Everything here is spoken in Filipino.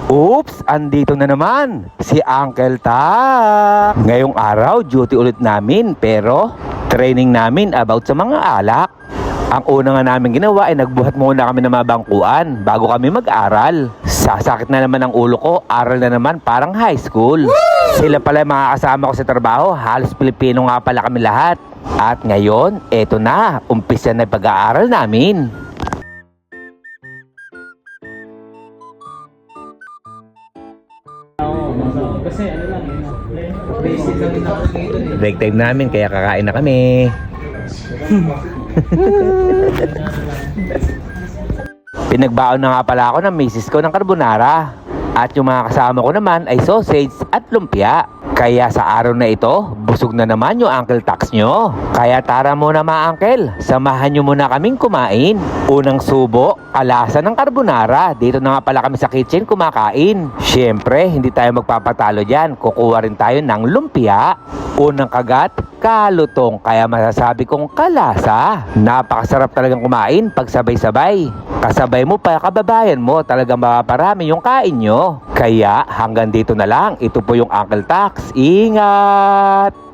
Oops! Andito na naman si Uncle Tak. Ngayong araw, duty ulit namin pero training namin about sa mga alak. Ang una nga namin ginawa ay nagbuhat muna kami ng mga bangkuan bago kami mag-aral. Sasakit na naman ang ulo ko, aral na naman parang high school. Sila pala yung mga kasama ko sa trabaho, halos Pilipino nga pala kami lahat. At ngayon, eto na, umpisa na pag-aaral namin. Kasi ano lang basic lang yung dito eh. Break time namin kaya kakain na kami. Pinagbaon na nga pala ako ng misis ko ng carbonara. At yung mga kasama ko naman ay sausage at lumpia. Kaya sa araw na ito, busog na naman yung Uncle Tax nyo. Kaya tara muna mga uncle, samahan nyo muna kaming kumain. Unang subo, kalasa ng carbonara. Dito na nga pala kami sa kitchen kumakain. Siyempre, hindi tayo magpapatalo dyan. Kukuha rin tayo ng lumpia. Unang kagat, kalutong. Kaya masasabi kong kalasa. Napakasarap talagang kumain pag sabay-sabay. Kasabay mo pa kababayan mo, talagang mapaparami yung kain nyo. Kaya hanggang dito na lang. Ito po yung Uncle Tax. Ingat!